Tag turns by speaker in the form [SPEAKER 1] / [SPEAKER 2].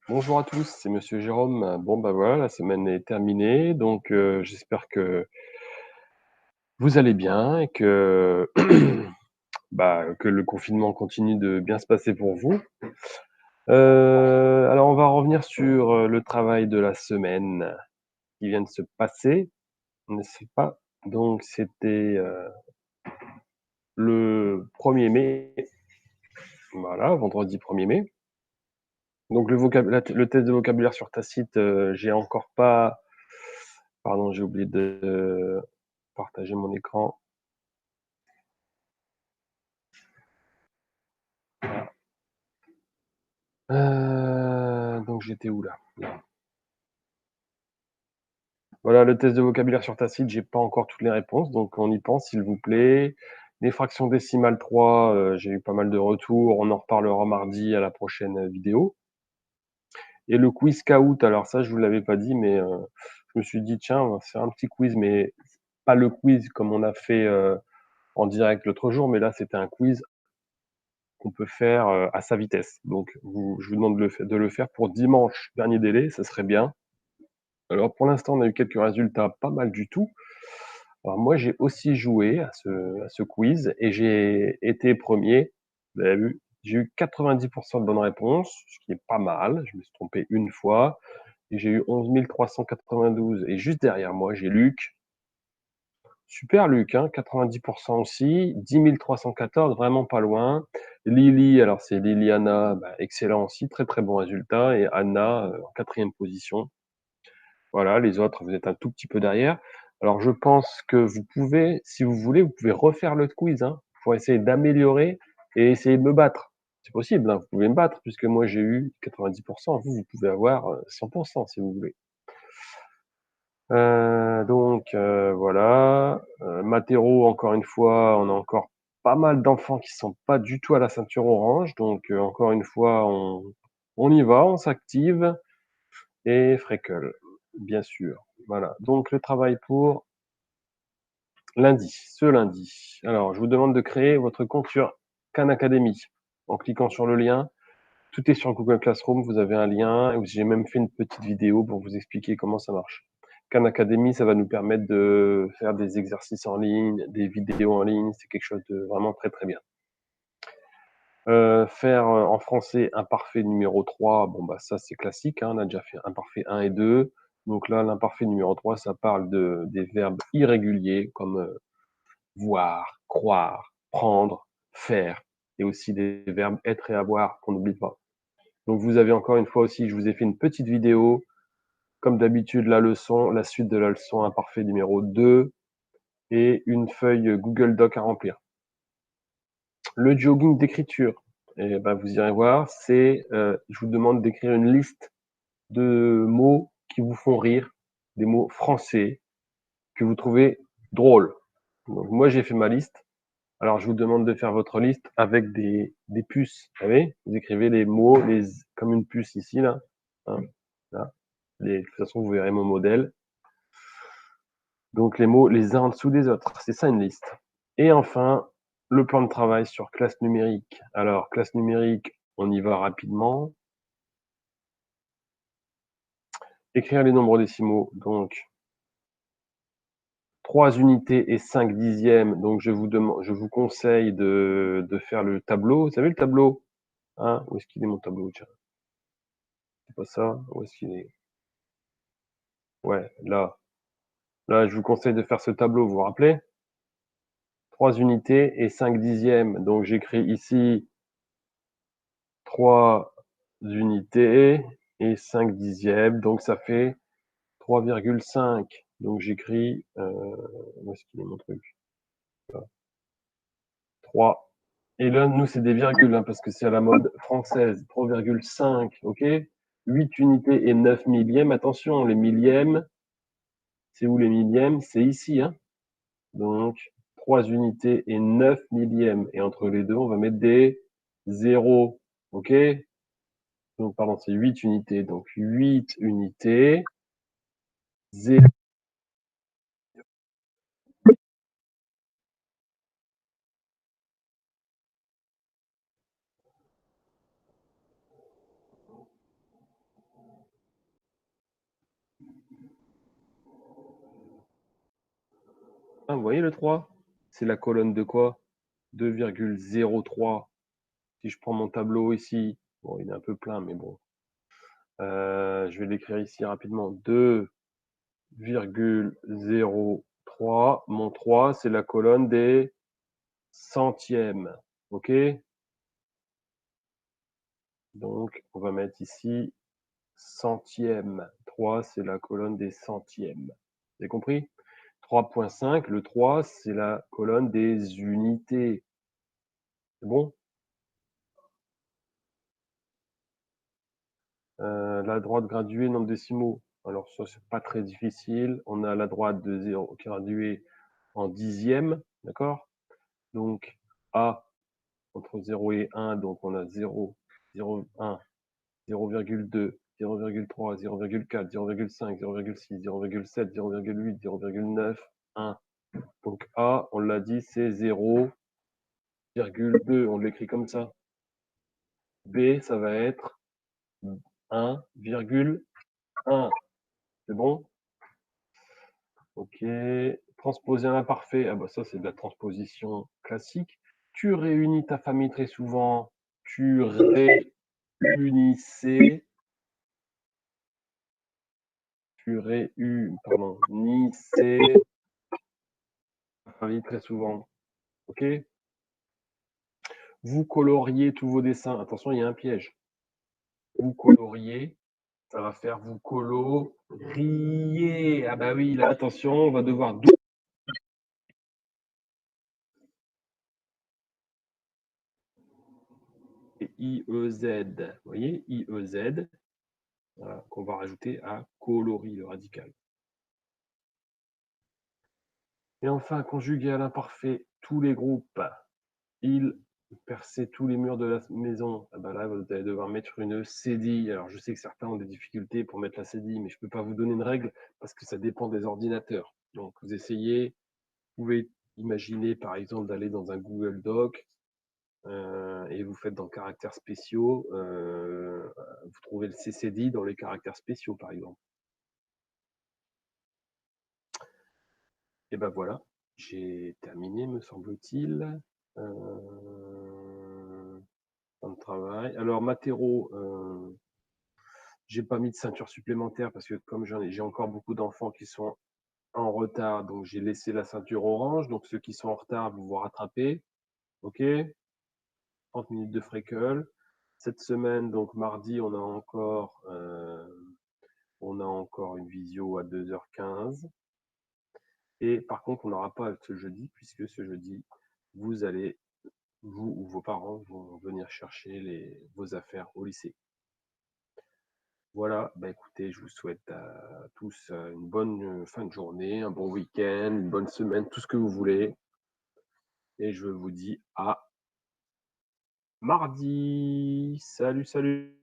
[SPEAKER 1] Bonjour à tous, c'est Monsieur Jérôme. Bon bah voilà, la semaine est terminée, donc j'espère que vous allez bien et que que le confinement continue de bien se passer pour vous. Alors on va revenir sur le travail de la semaine qui vient de se passer, n'est-ce pas? Donc c'était le 1er mai, voilà, vendredi 1er mai. Donc le test de vocabulaire sur Tacite, j'ai encore pas. Pardon, j'ai oublié de partager mon écran. Donc j'étais où là? Voilà, le test de vocabulaire sur Tacite, j'ai pas encore toutes les réponses, donc on y pense s'il vous plaît. Les fractions décimales 3, j'ai eu pas mal de retours, on en reparlera mardi à la prochaine vidéo. Et le quiz scout, alors ça je vous l'avais pas dit, mais je me suis dit tiens, on va faire un petit quiz, mais pas le quiz comme on a fait en direct l'autre jour, mais là c'était un quiz qu'on peut faire à sa vitesse. Donc je vous demande de le faire pour dimanche, dernier délai, ça serait bien. Alors pour l'instant, on a eu quelques résultats pas mal du tout. Alors moi, j'ai aussi joué à ce quiz et j'ai été premier. Vous avez vu, j'ai eu 90% de bonnes réponses, ce qui est pas mal. Je me suis trompé une fois et j'ai eu 11 392. Et juste derrière moi, j'ai Luc. Super Luc, hein, 90% aussi. 10 314, vraiment pas loin. Lily, alors c'est Liliana, excellent aussi, très très bon résultat. Et Anna, en 4e position. Voilà, les autres, vous êtes un tout petit peu derrière. Alors, je pense que vous pouvez, si vous voulez, vous pouvez refaire le quiz, hein, pour essayer d'améliorer et essayer de me battre. C'est possible, hein, vous pouvez me battre puisque moi j'ai eu 90%. Vous pouvez avoir 100% si vous voulez. Voilà. Mathéro, encore une fois, on a encore pas mal d'enfants qui sont pas du tout à la ceinture orange. Donc, encore une fois, on y va, on s'active. Et Freckle, bien sûr. Voilà. Donc, le travail pour lundi, ce lundi. Alors, je vous demande de créer votre compte sur Khan Academy en cliquant sur le lien. Tout est sur Google Classroom, vous avez un lien et j'ai même fait une petite vidéo pour vous expliquer comment ça marche. Khan Academy, ça va nous permettre de faire des exercices en ligne, des vidéos en ligne, c'est quelque chose de vraiment très très bien. Faire en français imparfait numéro 3, bon bah ça c'est classique, hein, on a déjà fait imparfait 1 et 2. Donc là, l'imparfait numéro 3, ça parle des verbes irréguliers comme voir, croire, prendre, faire, et aussi des verbes être et avoir qu'on n'oublie pas. Donc vous avez encore une fois aussi, je vous ai fait une petite vidéo, comme d'habitude la leçon, la suite de la leçon imparfait numéro 2 et une feuille Google Doc à remplir. Le jogging d'écriture, et ben vous irez voir, c'est je vous demande d'écrire une liste de mots qui vous font rire, des mots français que vous trouvez drôles. Donc moi j'ai fait ma liste. Alors je vous demande de faire votre liste avec des puces. Vous savez, vous écrivez les mots comme une puce ici là. Hein, là. De toute façon vous verrez mon modèle. Donc les mots les uns en dessous des autres, c'est ça une liste. Et enfin, le plan de travail sur classe numérique. Alors classe numérique, on y va rapidement. Écrire les nombres décimaux, donc 3 unités et 5 dixièmes. Donc je vous conseille de faire le tableau. Vous savez le tableau, hein? Où est-ce qu'il est mon tableau? Tiens, c'est pas ça. Où est-ce qu'il est? Ouais, là. Là, je vous conseille de faire ce tableau, vous vous rappelez? 3 unités et 5 dixièmes. Donc j'écris ici 3 unités et 5 dixièmes. Donc ça fait 3,5. Donc j'écris, où est-ce qu'il est mon truc? Là. 3. Et là, nous, c'est des virgules, hein, parce que c'est à la mode française. 3,5, ok? 8 unités et 9 millièmes. Attention, les millièmes, c'est où les millièmes? C'est ici, hein? Donc, 3 unités et 9 millièmes. Et entre les deux, on va mettre des zéros, ok? Donc, pardon, c'est 8 unités. Donc, 8 unités, 0. Ah, vous voyez le 3? C'est la colonne de quoi? 2,03. Si je prends mon tableau ici, bon, il est un peu plein, mais bon. Je vais l'écrire ici rapidement. 2,03. Mon 3, c'est la colonne des centièmes. OK? Donc, on va mettre ici centième. 3, c'est la colonne des centièmes. Vous avez compris? 3,5, le 3, c'est la colonne des unités. C'est bon? La droite graduée, nombre décimaux. Alors ça, c'est pas très difficile. On a la droite de 0 graduée en dixième, d'accord? Donc A entre 0 et 1, donc on a 0, 0,1, 0,2, 0,3, 0,4, 0,5, 0,6, 0,7, 0,8, 0,9, 1. Donc A, on l'a dit, c'est 0,2, on l'écrit comme ça. B, ça va être 1,1. C'est bon? Ok. Transposer un imparfait. Ah bah ça, c'est de la transposition classique. Tu réunis ta famille très souvent. Tu réunissais. Réunissais ta famille très souvent. Ok? Vous coloriez tous vos dessins. Attention, il y a un piège. Vous coloriez. Ça va faire vous colorier. Ah bah oui, là, attention, on va devoir IEZ. Vous voyez, IEZ, voilà, qu'on va rajouter à coloris, le radical. Et enfin, conjuguer à l'imparfait tous les groupes. Il perçait tous les murs de la maison. Ah bah là, vous allez devoir mettre une cédille. Alors, je sais que certains ont des difficultés pour mettre la cédille, mais je ne peux pas vous donner une règle parce que ça dépend des ordinateurs. Donc, vous essayez. Vous pouvez imaginer, par exemple, d'aller dans un Google Doc et vous faites dans caractères spéciaux. Vous trouvez le CCD dans les caractères spéciaux, par exemple. Et ben voilà, j'ai terminé, me semble-t-il. Temps de travail. Alors, Matero, j'ai pas mis de ceinture supplémentaire parce que comme j'ai encore beaucoup d'enfants qui sont en retard, donc j'ai laissé la ceinture orange. Donc ceux qui sont en retard, vous vous rattrapez. OK? 30 minutes de freckle. Cette semaine, donc mardi, on a encore une visio à 2h15. Et par contre, on n'aura pas ce jeudi, puisque ce jeudi, vous ou vos parents vont venir chercher vos affaires au lycée. Voilà, bah écoutez, je vous souhaite à tous une bonne fin de journée, un bon week-end, une bonne semaine, tout ce que vous voulez. Et je vous dis à mardi. Salut, salut.